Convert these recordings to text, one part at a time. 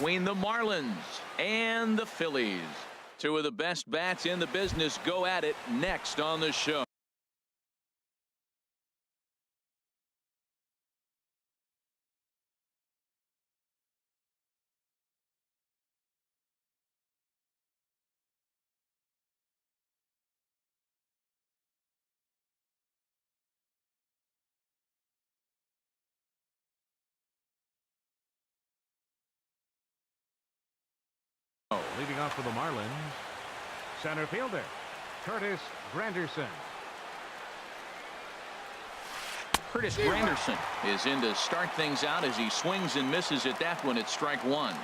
between the Marlins and the Phillies. Two of the best bats in the business go at it next on the show. Leading off for the Marlins, center fielder Curtis Granderson. Curtis Granderson is in to start things out as he swings and misses at that one at strike one.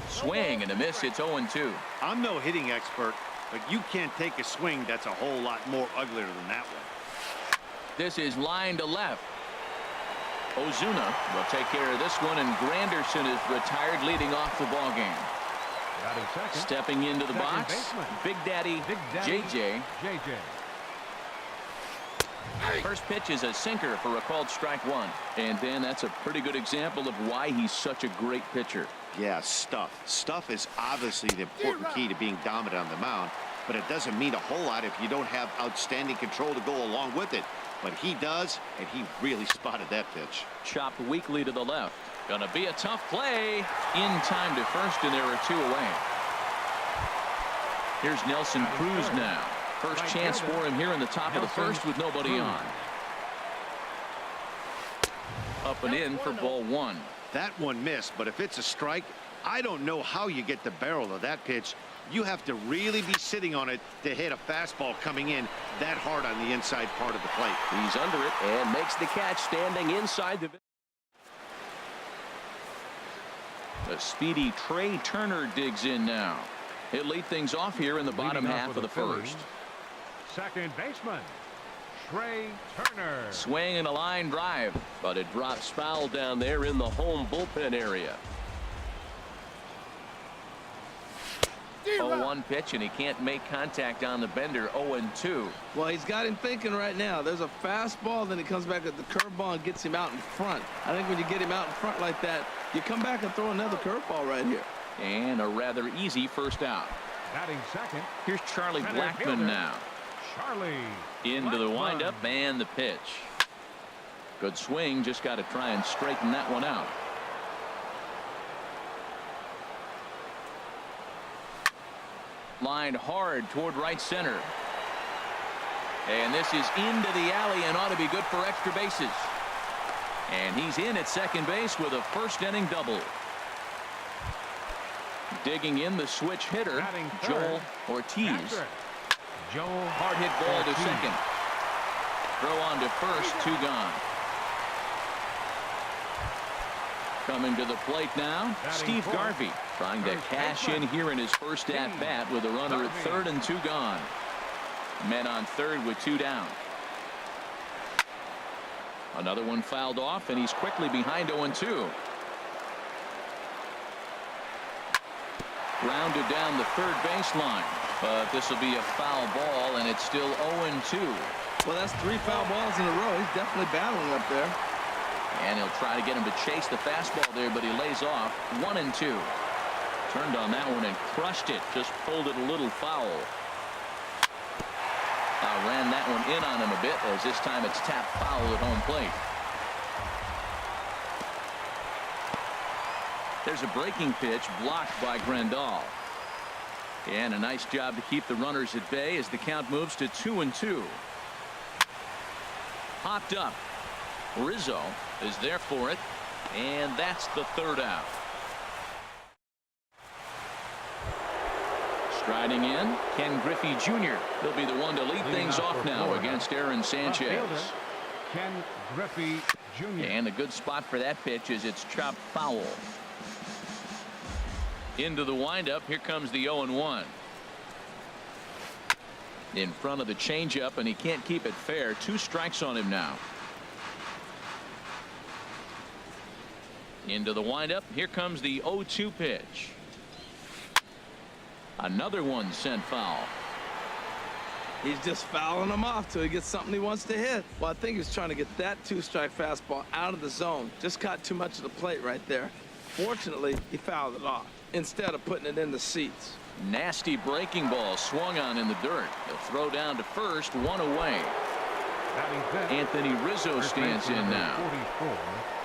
Swing and a miss. It's 0-2. I'm no hitting expert, but you can't take a swing that's a whole lot more uglier than that one. This is line to left. Ozuna will take care of this one, and Granderson is retired, leading off the ball game. Stepping into the box, Big Daddy JJ. First pitch is a sinker for a called strike one. And then that's a pretty good example of why he's such a great pitcher. Yeah, stuff is obviously the important key to being dominant on the mound, but it doesn't mean a whole lot if you don't have outstanding control to go along with it. But he does, and he really spotted that pitch. Chopped weakly to the left. Gonna be a tough play. In time to first, and there are two away. Here's Nelson Cruz now. First chance for him here in the top of the first with nobody on. Up and in for ball one. That one missed, but if it's a strike, I don't know how you get the barrel of that pitch. You have to really be sitting on it to hit a fastball coming in that hard on the inside part of the plate. He's under it and makes the catch standing inside the. The speedy Trey Turner digs in now. He'll lead things off here in the bottom half of the first. Second baseman Trey Turner. Swing and a line drive, but it drops foul down there in the home bullpen area. 0-1 pitch, and he can't make contact on the bender. 0-2. Well, he's got him thinking right now. There's a fastball, then he comes back at the curveball and gets him out in front. I think when you get him out in front like that, you come back and throw another curveball right here. And a rather easy first out. Batting second. Here's Charlie Blackmon now. Into the windup and the pitch. Good swing. Just got to try and straighten that one out. Lined hard toward right center. And this is into the alley and ought to be good for extra bases. And he's in at second base with a first inning double. Digging in the switch hitter, Joel Ortiz. Hard hit ball to second. Throw on to first, two gone. Coming to the plate now, Steve Garvey trying to cash in here in his first at bat with a runner at third and two gone. Men on third with two down. Another one fouled off, and he's quickly behind 0-2. Grounded down the third baseline, but this will be a foul ball, and it's still 0-2. Well, that's three foul balls in a row. He's definitely battling up there. And he'll try to get him to chase the fastball there, but he lays off. 1-2. Turned on that one and crushed it. Just pulled it a little foul. Ran that one in on him a bit, as this time it's tapped foul at home plate. There's a breaking pitch blocked by Grandal. And a nice job to keep the runners at bay as the count moves to 2-2. Popped up. Rizzo is there for it, and that's the third out. Striding in, Ken Griffey Jr. He'll be the one to lead things off now against Aaron Sanchez. Ken Griffey Jr. And a good spot for that pitch is it's chopped foul. Into the windup, here comes the 0-1. In front of the changeup, and he can't keep it fair. 2 strikes on him now. Into the windup, here comes the 0-2 pitch. Another one sent foul. He's just fouling him off till he gets something he wants to hit. Well, I think he was trying to get that 2-strike fastball out of the zone. Just caught too much of the plate right there. Fortunately, he fouled it off instead of putting it in the seats. Nasty breaking ball swung on in the dirt. He'll throw down to first, 1 away. Anthony Rizzo stands in now.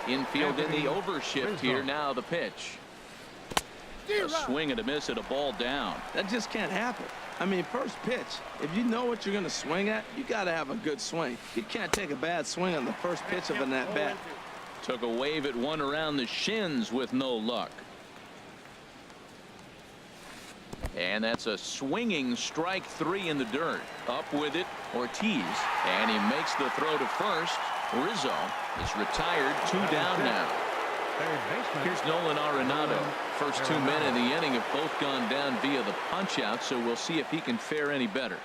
Infield in the overshift here. Now the pitch. A swing and a miss at a ball down. That just can't happen. I mean, first pitch, if you know what you're going to swing at, you got to have a good swing. You can't take a bad swing on the first pitch of an at-bat. Took a wave at one around the shins with no luck. And that's a swinging strike 3 in the dirt. Up with it, Ortiz. And he makes the throw to first. Rizzo is retired, 2 down now. Here's Nolan Arenado. First 2 men in the inning have both gone down via the punch out, so we'll see if he can fare any better.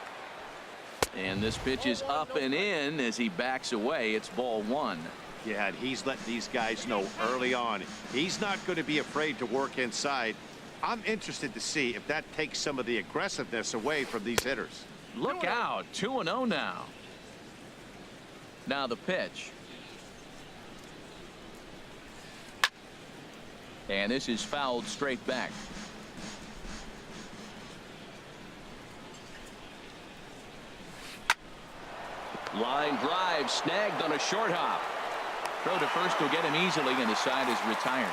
And this pitch is up and in as he backs away. It's ball 1. Yeah, and he's letting these guys know early on he's not going to be afraid to work inside. I'm interested to see if that takes some of the aggressiveness away from these hitters. Look out, 2-0 now. Now the pitch. And this is fouled straight back. Line drive snagged on a short hop. Throw to first will get him easily, and the side is retired.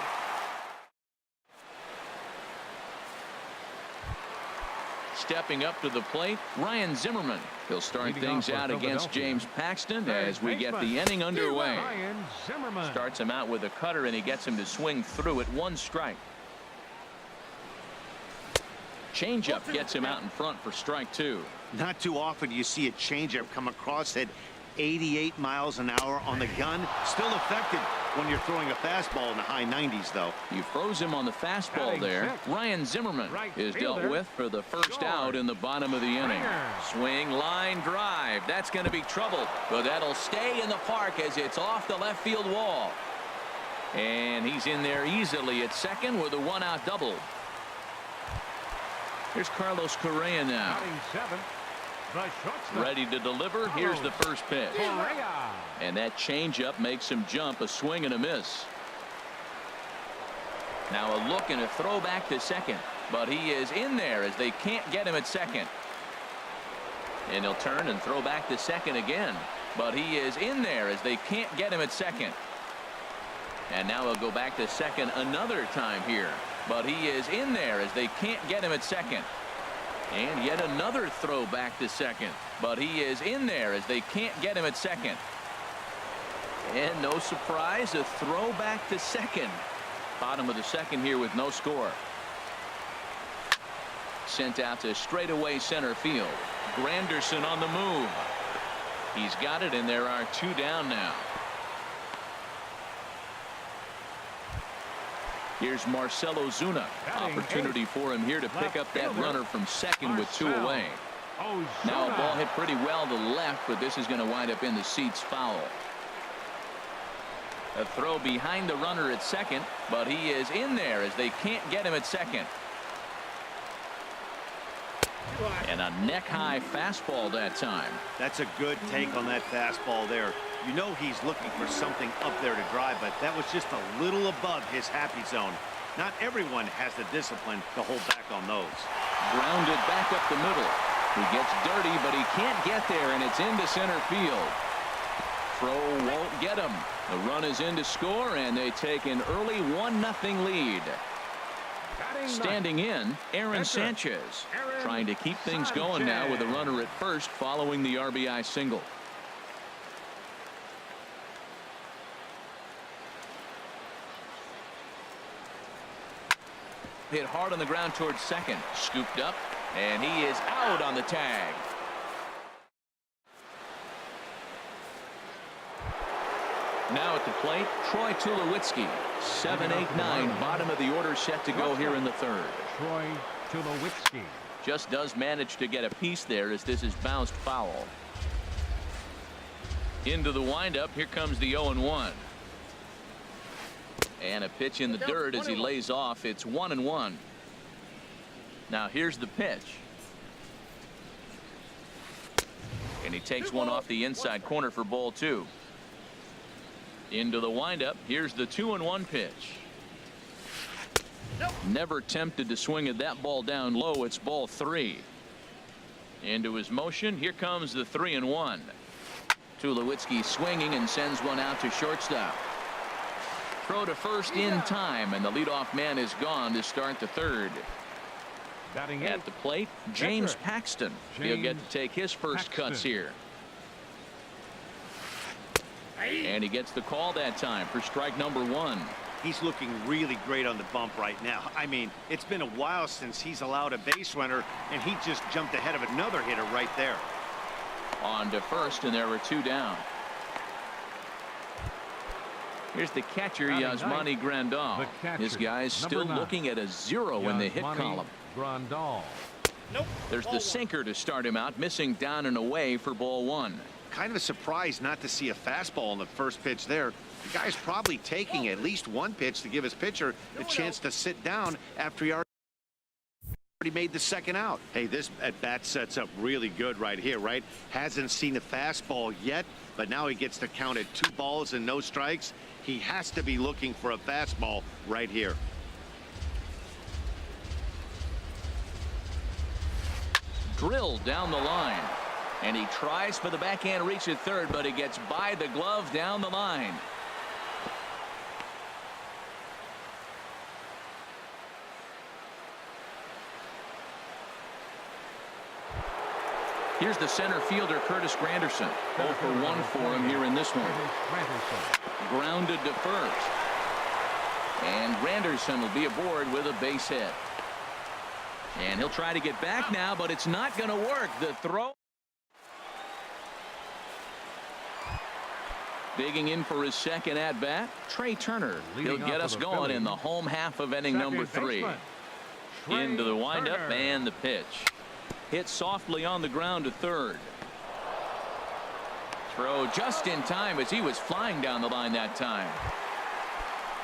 Stepping up to the plate, Ryan Zimmerman. He'll start things out against James Paxton as we get the inning underway. Starts him out with a cutter, and he gets him to swing through it. 1 strike. Changeup gets him out in front for strike 2. Not too often you see a changeup come across at 88 miles an hour on the gun. Still effective when you're throwing a fastball in the high 90s, though. You froze him on the fastball there. Ryan Zimmerman is dealt with for the first out in the bottom of the inning. Swing, line drive. That's going to be trouble, but that'll stay in the park as it's off the left field wall. And he's in there easily at second with a 1-out double. Here's Carlos Correa now. Ready to deliver. Here's the first pitch. And that changeup makes him jump. A swing and a miss. Now a look and a throw back to second. But he is in there as they can't get him at second. And he'll turn and throw back to second again. But he is in there as they can't get him at second. And now he'll go back to second another time here. But he is in there as they can't get him at second. And yet another throw back to second. But he is in there as they can't get him at second. And no surprise, a throw back to second. Bottom of the second here with no score. Sent out to straightaway center field. Granderson on the move. He's got it, and there are 2 down now. Here's Marcell Ozuna. Opportunity for him here to pick up that runner from second with 2 away. Now a ball hit pretty well to left, but this is going to wind up in the seats foul. A throw behind the runner at second, but he is in there as they can't get him at second. And a neck-high fastball that time. That's a good take on that fastball there. You know he's looking for something up there to drive, but that was just a little above his happy zone. Not everyone has the discipline to hold back on those. Grounded back up the middle. He gets dirty, but he can't get there, and it's into center field. Throw won't get him. The run is in to score, and they take an early 1-0 lead. Standing in, Aaron Sanchez, trying to keep things going now with a runner at first following the RBI single. Hit hard on the ground towards second. Scooped up, and he is out on the tag. Now at the plate, Troy Tulowitzki. 7, 8, 9, bottom of the order set to go here in the third. Troy Tulowitzki. Just does manage to get a piece there as this is bounced foul. Into the windup. Here comes the 0-1. And a pitch in the dirt as he lays off. It's 1-1. Now here's the pitch. And he takes one off the inside corner for ball 2. Into the windup. Here's the 2-1 pitch. Never tempted to swing at that ball down low. It's ball 3. Into his motion. Here comes the 3-1. Tulowitzki swinging and sends one out to shortstop. Throw to first in time, and the leadoff man is gone to start the 3rd. At the plate, James Paxton. He'll get to take his first cuts here. And he gets the call that time for strike number 1. He's looking really great on the bump right now. I mean, it's been a while since he's allowed a base runner, and he just jumped ahead of another hitter right there. On to first, and there were 2 down. Here's the catcher, Yasmani Grandal. This guy's still looking at a 0 in the hit column. Grandal. There's the sinker to start him out, missing down and away for ball 1. Kind of a surprise not to see a fastball on the first pitch there. The guy's probably taking at least one pitch to give his pitcher a chance to sit down after he already made the second out. Hey, this at bat sets up really good right here, right? Hasn't seen a fastball yet, but now he gets to count at 2 balls and no strikes. He has to be looking for a fastball right here. Drilled down the line, and he tries for the backhand reach at third, but he gets by the glove down the line. Here's the center fielder, Curtis Granderson. 0 for 1 for him here in this one. Grounded to first. And Granderson will be aboard with a base hit. And he'll try to get back now, but it's not going to work. The throw. Digging in for his second at bat, Trey Turner. He'll get us going in the home half of inning number 3. Into the windup and the pitch. Hit softly on the ground to third. Throw just in time as he was flying down the line that time.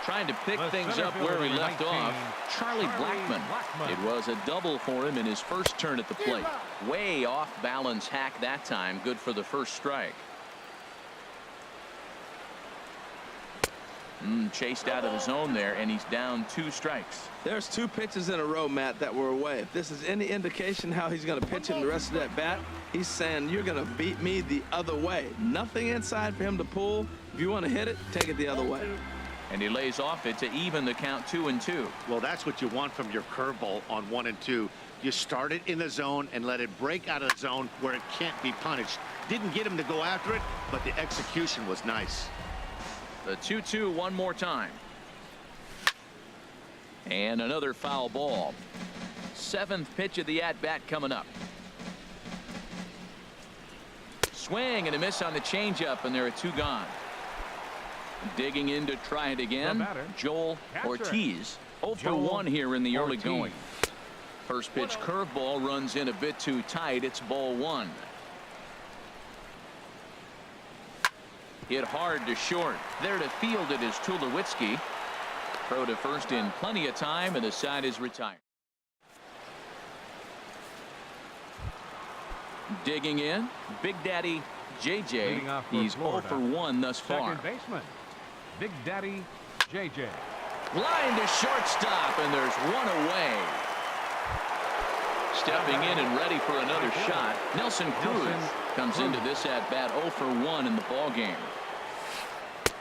Trying to pick things up where he left off, Charlie Blackmon. It was a double for him in his first turn at the plate. Way off balance hack that time. Good for the first strike. Chased out of the zone there, and he's down 2 strikes. There's 2 pitches in a row, Matt, that were away. If this is any indication how he's going to pitch him the rest of that bat, he's saying you're going to beat me the other way. Nothing inside for him to pull. If you want to hit it, take it the other way. And he lays off it to even the count 2-2. Well, that's what you want from your curveball on 1 and 2. You start it in the zone and let it break out of the zone where it can't be punished. Didn't get him to go after it, but the execution was nice. The 2-2 one more time. And another foul ball. 7th pitch of the at-bat coming up. Swing and a miss on the changeup, and there are 2 gone. Digging in to try it again, Joel Ortiz. 0 for 1 here in the early going. First pitch curveball runs in a bit too tight. It's ball 1. Hit hard to short. There to field it is Tulowitzki. Throw to first in plenty of time, and the side is retired. Digging in, Big Daddy JJ. He's 0 for 1 thus far. Second baseman, Big Daddy JJ. Line to shortstop, and there's 1 away. Stepping in and ready for another shot, Nelson Cruz comes into this at bat 0 for 1 in the ball game.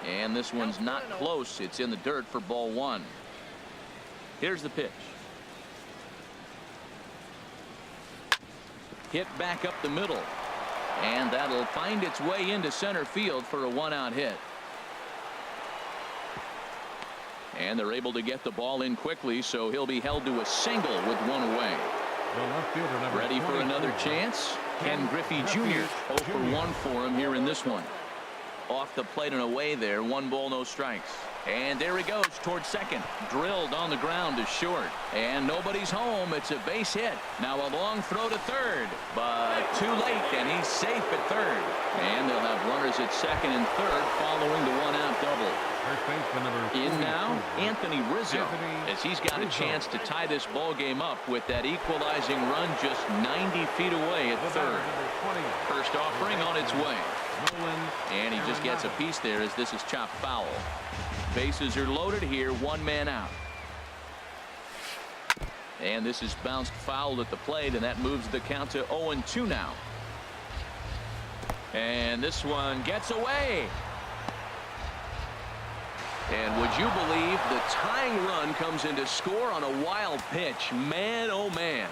And this one's not close. It's in the dirt for ball 1. Here's the pitch. Hit back up the middle, and that'll find its way into center field for a 1-out hit. And they're able to get the ball in quickly, so he'll be held to a single with 1 away. Ready for another chance? Ken Griffey Jr. 0 for 1 for him here in this one. Off the plate and away there. 1 ball, no strikes. And there he goes towards second. Drilled on the ground to short. And nobody's home. It's a base hit. Now a long throw to third. But too late, and he's safe at third. And they'll have runners at second and third following the one-out double. First baseman number In now, 42. Anthony Rizzo, as he's got a chance to tie this ball game up with that equalizing run just 90 feet away at third. First offering on its way. And he just gets a piece there as this is chopped foul. Bases are loaded here, one man out. And this is bounced foul at the plate, and that moves the count to 0-2 now. And this one gets away. And would you believe the tying run comes in to score on a wild pitch? Man, oh man.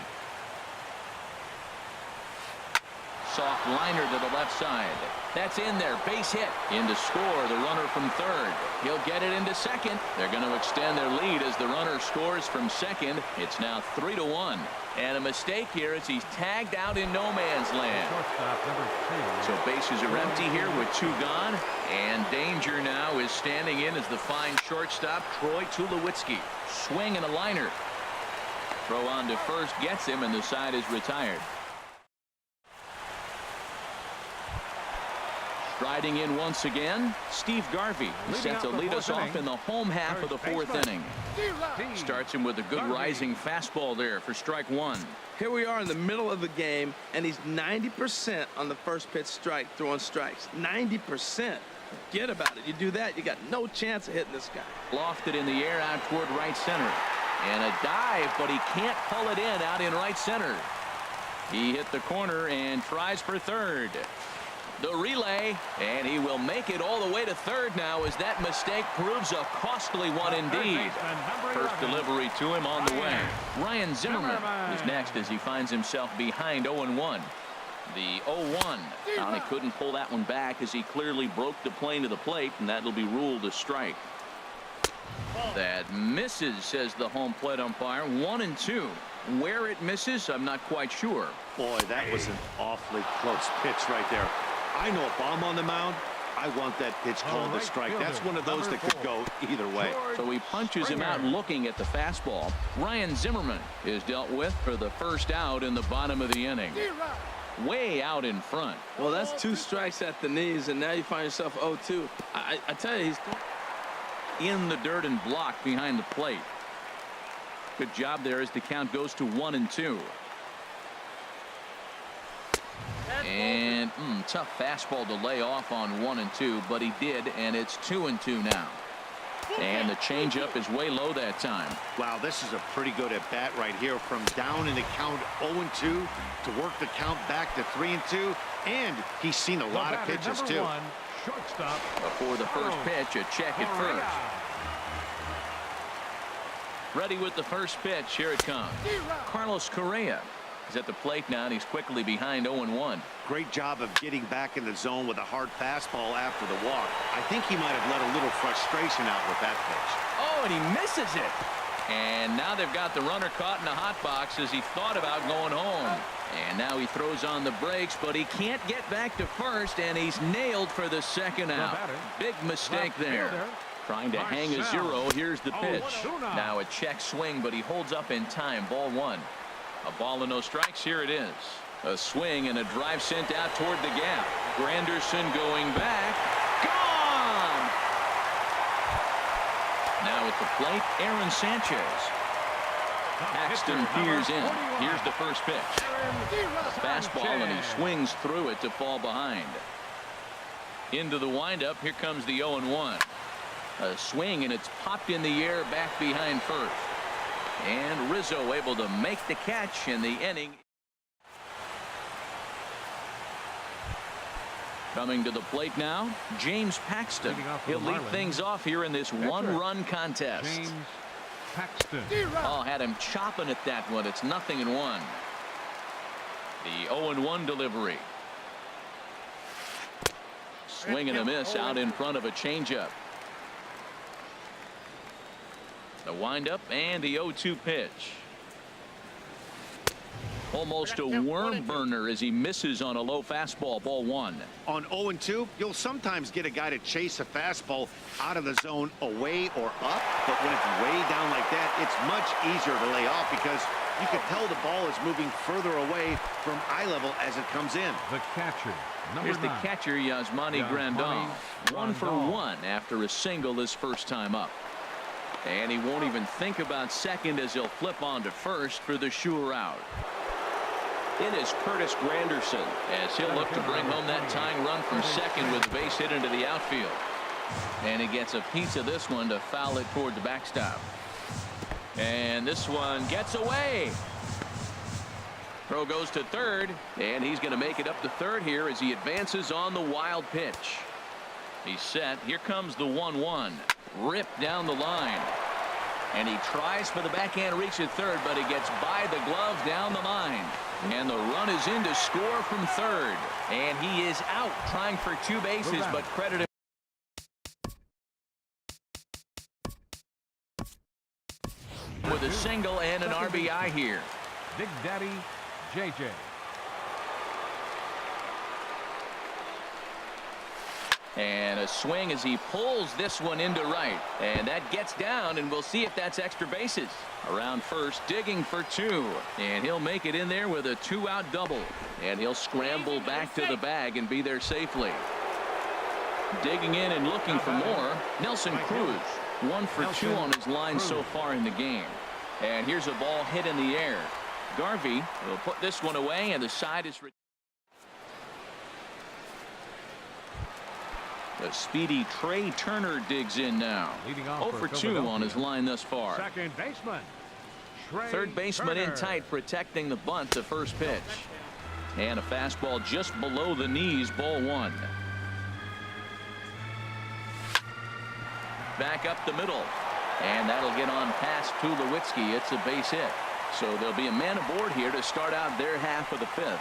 Soft liner to the left side. That's in there. Base hit. In to score the runner from third. He'll get it into second. They're going to extend their lead as the runner scores from second. It's now 3-1. And a mistake here as he's tagged out in no man's land. Shortstop number 2. So bases are empty here with two gone. And danger now is standing in as the fine shortstop, Troy Tulowitzki. Swing and a liner. Throw on to first gets him, and the side is retired. Striding in once again, Steve Garvey, set to lead us off in the home half of the fourth inning. Starts him with a good rising fastball there for strike one. Here we are in the middle of the game, and he's 90% on the first pitch strike, throwing strikes. 90%. Forget about it. You do that, you got no chance of hitting this guy. Lofted in the air out toward right center. And a dive, but he can't pull it in out in right center. He hit the corner and tries for third. The relay, and he will make it all the way to third now as that mistake proves a costly one indeed. First delivery to him on the way. Ryan Zimmerman is next as he finds himself behind 0-1. The 0-1. Downey couldn't pull that one back as he clearly broke the plane to the plate, and that'll be ruled a strike. That misses, says the home plate umpire. 1-2. Where it misses, I'm not quite sure. Boy, that was an awfully close pitch right there. I know if I'm on the mound, I want that pitch called a strike. That's one of those that could go either way. So he punches him out looking at the fastball. Ryan Zimmerman is dealt with for the first out in the bottom of the inning. Way out in front. Well, that's two strikes at the knees, and now you find yourself 0-2. I tell you, he's in the dirt and blocked behind the plate. Good job there as the count goes to 1-2. And tough fastball to lay off on 1-2, but he did, and it's 2-2 now. And the changeup is way low that time. Wow, this is a pretty good at bat right here, from down in the count 0-2 to work the count back to 3-2, and he's seen a lot of pitches too. Shortstop. Before the first pitch, a check at first. Ready with the first pitch. Here it comes. Carlos Correa is at the plate now, and he's quickly behind 0-1. Great job of getting back in the zone with a hard fastball after the walk. I think he might have let a little frustration out with that pitch. Oh, and he misses it. And now they've got the runner caught in a hot box as he thought about going home. And now he throws on the brakes, but he can't get back to first, and he's nailed for the second out. Big mistake there. Trying to hang a zero. Here's the pitch. Now a check swing, but he holds up in time. Ball one. A ball and no strikes. Here it is. A swing and a drive sent out toward the gap. Granderson going back. Gone! Now at the plate, Aaron Sanchez. Paxton peers in. Here's the first pitch. A fastball, and he swings through it to fall behind. Into the windup. Here comes the 0-1. A swing, and it's popped in the air back behind first. And Rizzo able to make the catch in the inning. Coming to the plate now, James Paxton. He'll lead things off here in this one-run contest. James Paxton. Oh, had him chopping at that one. It's 0-1. The 0-1 delivery. Swing and a miss out in front of a changeup. The windup and the 0-2 pitch. Almost a worm burner as he misses on a low fastball, ball one. On 0-2, you'll sometimes get a guy to chase a fastball out of the zone away or up, but when it's way down like that, it's much easier to lay off because you can tell the ball is moving further away from eye level as it comes in. The catcher, number Here's the 9. catcher, Yasmani Grandal. 1 for 1 after a single his first time up. And he won't even think about second as he'll flip on to first for the sure out. It is Curtis Granderson As he'll look to bring home that tying run from second with the base hit into the outfield. And he gets a piece of this one to foul it toward the backstop. And this one gets away. Throw goes to third, and he's going to make it up to third here as he advances on the wild pitch. He's set. Here comes the 1-1. Ripped down the line. And he tries for the backhand reach at third, but he gets by the glove down the line. And the run is in to score from third. And he is out trying for 2 bases, but credit him. With a single and an RBI here. Big Daddy JJ. And a swing as he pulls this one into right. And that gets down, and we'll see if that's extra bases. Around first, digging for 2. And he'll make it in there with a 2-out double. And he'll scramble back to the bag and be there safely. Digging in and looking for more, Nelson Cruz. 1 for 2 on his line so far in the game. And here's a ball hit in the air. Garvey will put this one away, and the side is... The speedy Trey Turner digs in now. 0 for 2 on his line thus far. Second baseman. Third baseman in tight, protecting the bunt to first pitch. And a fastball just below the knees, ball 1. Back up the middle. And that'll get on past Tulowitzki. It's a base hit. So there'll be a man aboard here to start out their half of the 5th.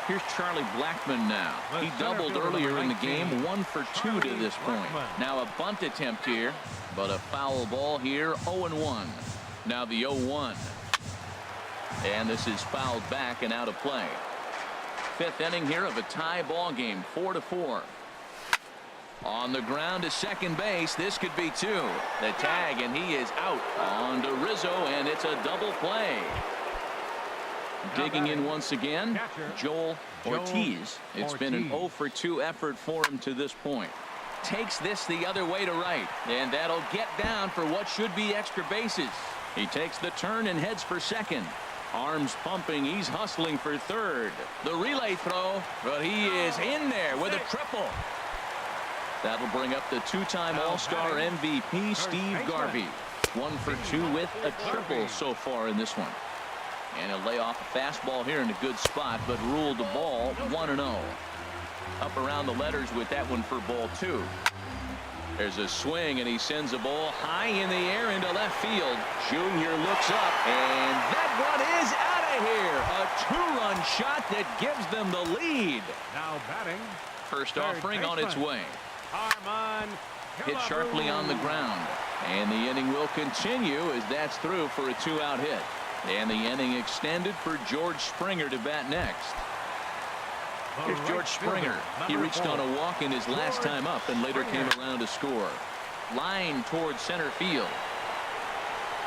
Here's Charlie Blackmon now. He doubled earlier in the game, 1 for 2 to this point. Now a bunt attempt here, but a foul ball here, 0-1. Now the 0-1. And this is fouled back and out of play. 5th inning here of a tie ball game, 4-4. On the ground to second base, this could be 2. The tag, and he is out. On to Rizzo, and it's a double play. Digging in once again, Joel Ortiz. It's been an 0 for 2 effort for him to this point. Takes this the other way to right, and that'll get down for what should be extra bases. He takes the turn and heads for second. Arms pumping, he's hustling for third. The relay throw, but he is in there with a triple. That'll bring up the 2-time All-Star MVP Steve Garvey. 1 for 2 with a triple so far in this one. And he'll lay off a fastball here in a good spot, but ruled the ball 1-0. Up around the letters with that one for ball 2. There's a swing, and he sends a ball high in the air into left field. Junior looks up, and that one is out of here. A 2-run shot that gives them the lead. Now batting. First offering on its way. Hit sharply on the ground. And the inning will continue as that's through for a 2-out hit. And the inning extended for George Springer to bat next. Here's George Springer. He reached on a walk in his last time up and later came around to score. Line towards center field.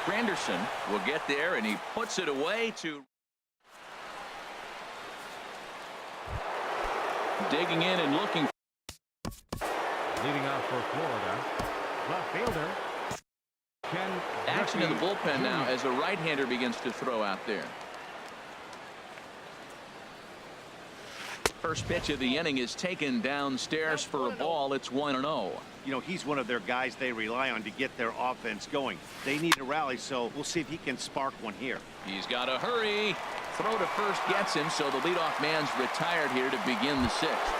Granderson will get there, and he puts it away to... Digging in and looking. Leading off for Florida, left fielder. Action in the bullpen now as a right-hander begins to throw out there. First pitch of the inning is taken downstairs for a ball. It's 1-0. You know, he's one of their guys they rely on to get their offense going. They need a rally, so we'll see if he can spark one here. He's got to hurry. Throw to first gets him, so the leadoff man's retired here to begin the 6th.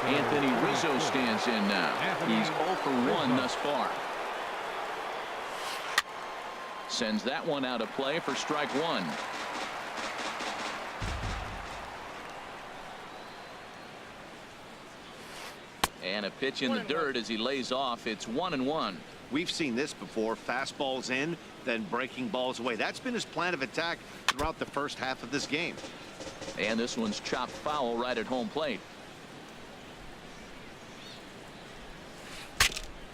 Anthony Rizzo stands in now. He's 0 for 1 thus far. Sends that one out of play for strike 1. And a pitch in the dirt as he lays off. It's 1-1. We've seen this before. Fastballs in, then breaking balls away. That's been his plan of attack throughout the first half of this game. And this one's chopped foul right at home plate.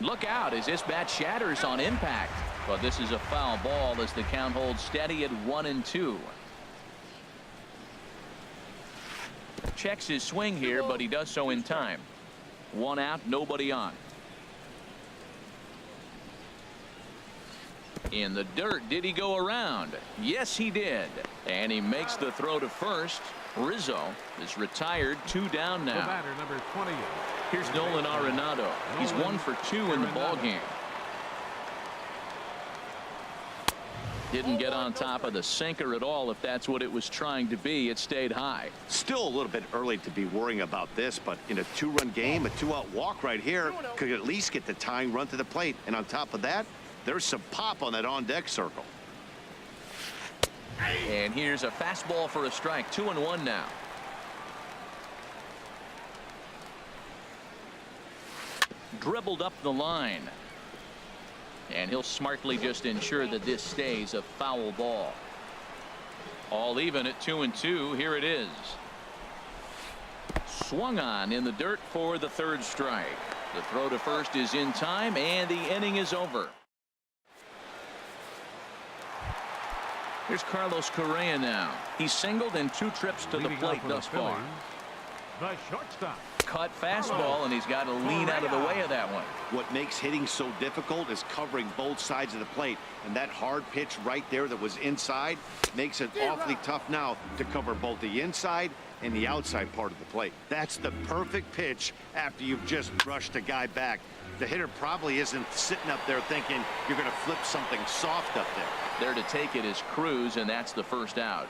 Look out as this bat shatters on impact. But this is a foul ball as the count holds steady at 1-2. Checks his swing here, but he does so in time. 1 out, nobody on. In the dirt, did he go around? Yes, he did. And he makes the throw to first. Rizzo is retired, 2 down now. The batter, number 20. Here's Nolan Arenado. He's 1 for 2 in the ball game. Didn't get on top of the sinker at all. If that's what it was trying to be, it stayed high. Still a little bit early to be worrying about this, but in a 2-run game, a 2-out walk right here could at least get the tying run to the plate. And on top of that, there's some pop on that on-deck circle. And here's a fastball for a strike. 2-1 now. Dribbled up the line. And he'll smartly just ensure that this stays a foul ball. All even at 2-2. Here it is. Swung on in the dirt for the 3rd strike. The throw to first is in time, and the inning is over. Here's Carlos Correa now. He's singled in 2 trips to the plate thus far. The shortstop. Cut fastball, and he's got to lean out of the way of that one. What makes hitting so difficult is covering both sides of the plate, and that hard pitch right there that was inside makes it awfully tough now to cover both the inside and the outside part of the plate. That's the perfect pitch after you've just brushed a guy back. The hitter probably isn't sitting up there thinking you're going to flip something soft up there. There to take it is Cruz, and that's the 1st out.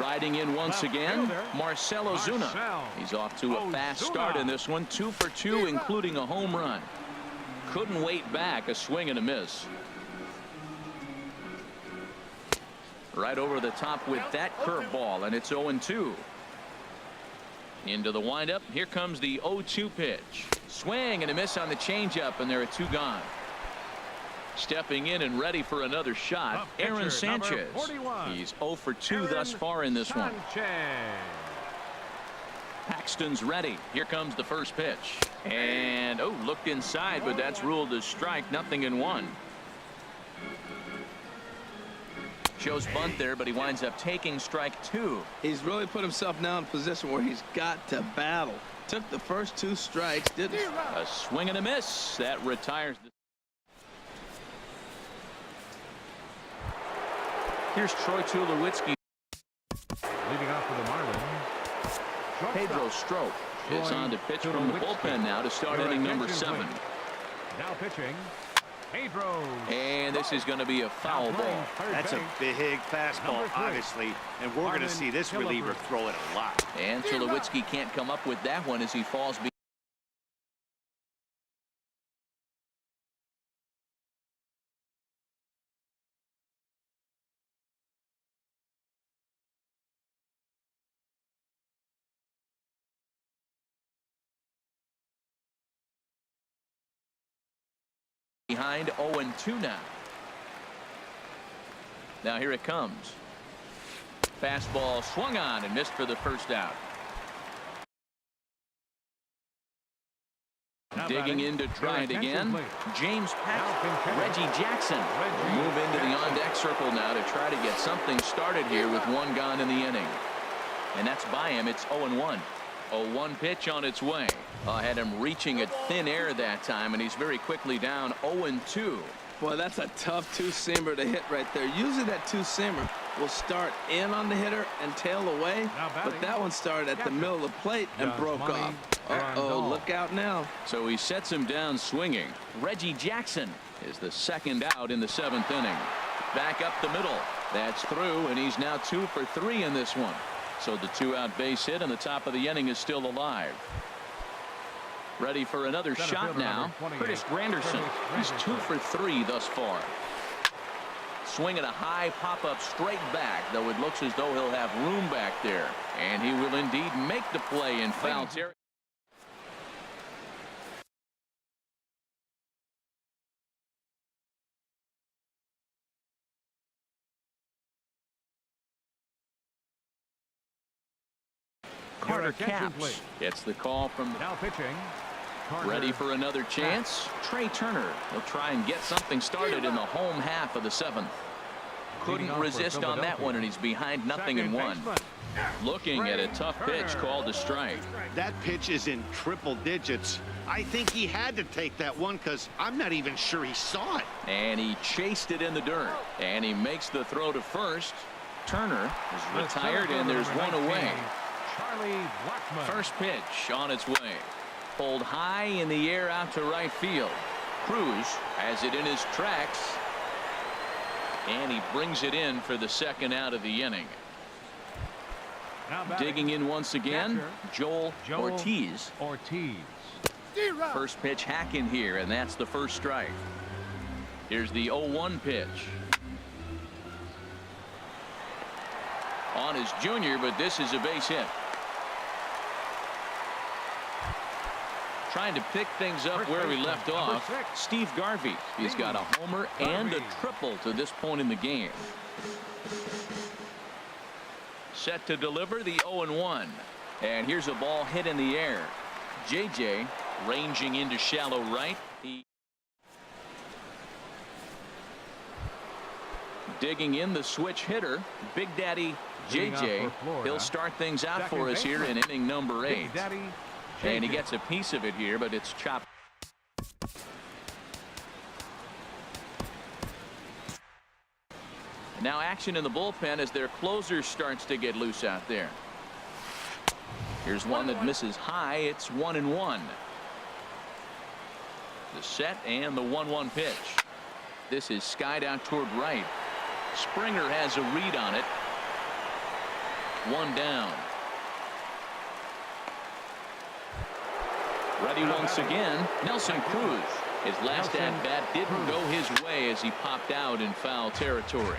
Riding in once again, Marcell Ozuna. He's off to a fast start in this one. 2 for 2, including a home run. Couldn't wait back. A swing and a miss. Right over the top with that curveball, and it's 0-2. Into the windup. Here comes the 0-2 pitch. Swing and a miss on the changeup, and there are 2 gone. Stepping in and ready for another shot, Aaron Sanchez. He's 0 for 2 thus far in this one. Paxton's ready. Here comes the first pitch. And, looked inside, but that's ruled as strike. 0-1. Shows bunt there, but he winds up taking strike 2. He's really put himself now in a position where he's got to battle. Took the first 2 strikes, didn't he? A swing and a miss. That retires the. Here's Troy Tulowitzki. Leading off for the Marlins. Pedro Strop is on to pitch from the bullpen now to start inning number 7. Now pitching, Pedro. And this is going to be a foul ball. That's a big fastball, obviously, and we're going to see this reliever throw it a lot. And Tulowitzki can't come up with that one as he falls behind. Behind 0-2 now. Now here it comes. Fastball swung on and missed for the 1st out. Digging in to try it again. James Paxton. Reggie Jackson will move into the on-deck circle now to try to get something started here with 1 gone in the inning. And that's by him. It's 0-1. A 1 pitch on its way. Had him reaching at thin air that time, and he's very quickly down 0-2. Boy, that's a tough 2-seamer to hit right there. Usually that 2-seamer will start in on the hitter and tail away, but that one started at the middle of the plate and broke off. Look out now. So he sets him down swinging. Reggie Jackson is the 2nd out in the 7th inning. Back up the middle. That's through, and he's now 2 for 3 in this one. So the 2-out base hit, and the top of the inning is still alive. Ready for another shot now. Curtis Granderson. He's 2 for 3 thus far. Swinging a high pop-up straight back, though it looks as though he'll have room back there. And he will indeed make the play in foul territory. Carter attention, Capps please. gets the call from the... Now pitching. Carter Ready for another chance. Trey Turner will try and get something started in the home half of the seventh. Couldn't resist on that one, and he's behind 0-1. Looking at a tough pitch called a strike. That pitch is in triple digits. I think he had to take that one because I'm not even sure he saw it. And he chased it in the dirt. And he makes the throw to first. Turner is retired, and there's one away. Charlie Blackmon. First pitch on its way. Pulled high in the air out to right field. Cruz has it in his tracks. And he brings it in for the second out of the inning. Digging in once again, Joel Ortiz. First pitch hack in here, and that's the first strike. Here's the 0-1 pitch. On his junior, but this is a base hit. Trying to pick things up where we left off. Steve Garvey. He's got a homer and a triple to this point in the game. Set to deliver the 0-1. And here's a ball hit in the air. JJ ranging into shallow right. Digging in the switch hitter, Big Daddy JJ. He'll start things out for us here in inning number 8. And he gets a piece of it here, but it's chopped. Now action in the bullpen as their closer starts to get loose out there. Here's one that misses high. It's 1-1. The set and the 1-1 pitch. This is skied out toward right. Springer has a read on it. One down. Ready once again, Nelson Cruz. His last at-bat didn't go his way as he popped out in foul territory.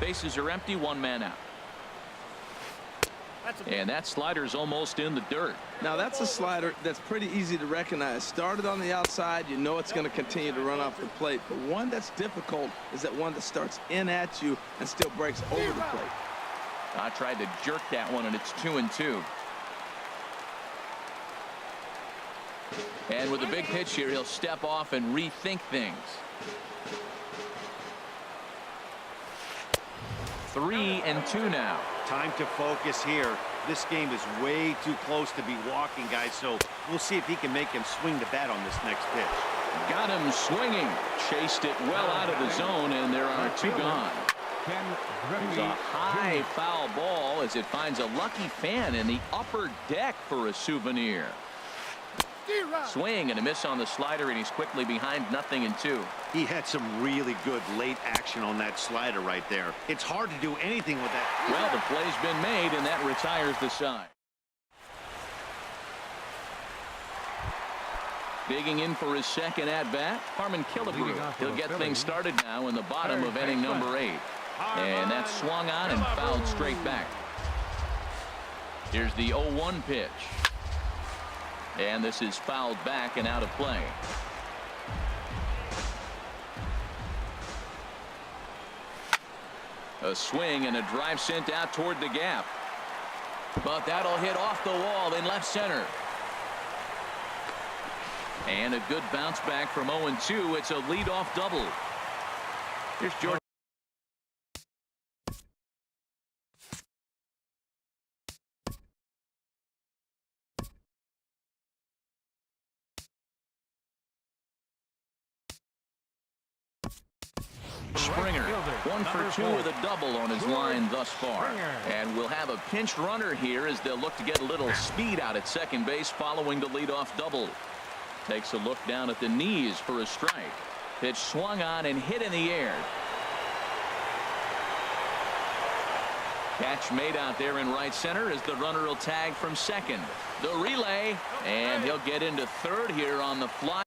Bases are empty, one man out. And that slider's almost in the dirt. Now that's a slider that's pretty easy to recognize. Started on the outside, you know it's going to continue to run off the plate. But one that's difficult is that one that starts in at you and still breaks over the plate. I tried to jerk that one, and it's 2-2. And with a big pitch here, he'll step off and rethink things. 3-2 now. Time to focus here. This game is way too close to be walking, guys, so we'll see if he can make him swing the bat on this next pitch. Got him swinging. Chased it well out of the zone, and there are 2 gone. There's a high foul ball as it finds a lucky fan in the upper deck for a souvenir. Swing and a miss on the slider, and he's quickly behind 0-2. He had some really good late action on that slider right there. It's hard to do anything with that. Well, the play's been made, and that retires the side. Digging in for his second at-bat, Harmon Killebrew. He'll get things started now in the bottom of inning number 8. And that's swung on and fouled straight back. Here's the 0-1 pitch. And this is fouled back and out of play. A swing and a drive sent out toward the gap. But that'll hit off the wall in left center. And a good bounce back from 0-2. It's a leadoff double. Here's George. Springer, 1 for 2 with a double on his line thus far. And we'll have a pinch runner here as they'll look to get a little speed out at second base following the leadoff double. Takes a look down at the knees for a strike. Pitch swung on and hit in the air. Catch made out there in right center as the runner will tag from second. The relay, and he'll get into third here on the fly.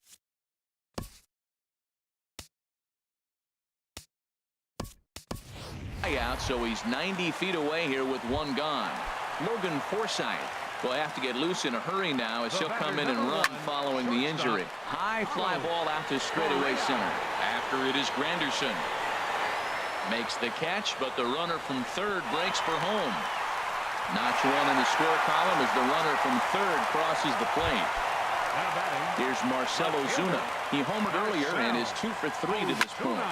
Out, so he's 90 feet away here with 1 gone. Logan Forsythe will have to get loose in a hurry now as he'll come in and run following the injury. High fly ball out to straightaway center. After it is Granderson. Makes the catch, but the runner from third breaks for home. Notch one in the score column as the runner from third crosses the plate. Now batting. Here's Marcell Ozuna. He homered earlier and is 2 for 3 to this point.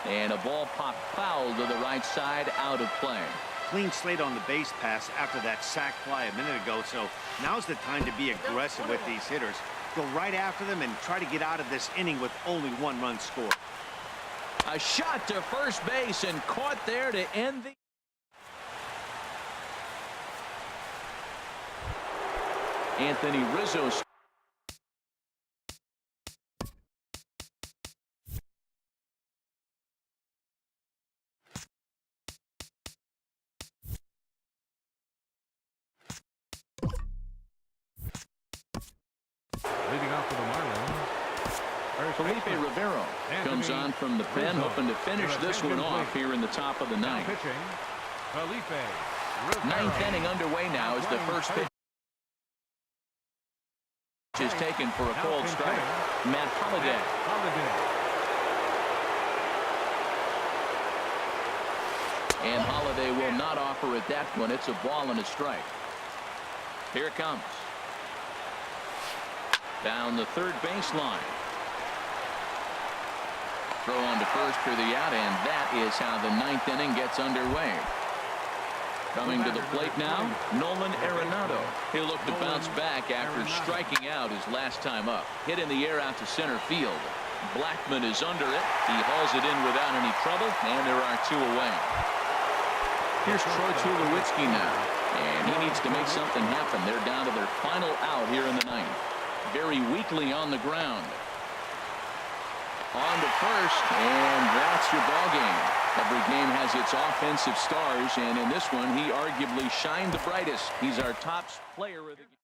And a ball popped foul to the right side, out of play. Clean slate on the base pass after that sac fly a minute ago, so now's the time to be aggressive with these hitters. Go right after them and try to get out of this inning with only 1 run scored. A shot to first base and caught there to end the... Anthony Rizzo. Leading off for the Marlins. Felipe Rivero comes on from the pen, hoping to finish this one off here in the top of the ninth. Pitching, Felipe Rivero. Ninth inning underway now as the first pitch is taken for a cold strike. Matt Holliday. And Holliday will not offer at that one. It's a ball and a strike. Here it comes. Down the third baseline. Throw on to first for the out, and that is how the ninth inning gets underway. Coming to the plate now, Nolan Arenado. He'll look to bounce back after striking out his last time up. Hit in the air out to center field. Blackman is under it. He hauls it in without any trouble, and there are 2 away. Here's Troy Tulowitzki now, and he needs to make something happen. They're down to their final out here in the ninth. Very weakly on the ground. On to first, and that's your ball game. Every game has its offensive stars, and in this one, he arguably shined the brightest. He's our top player of the game.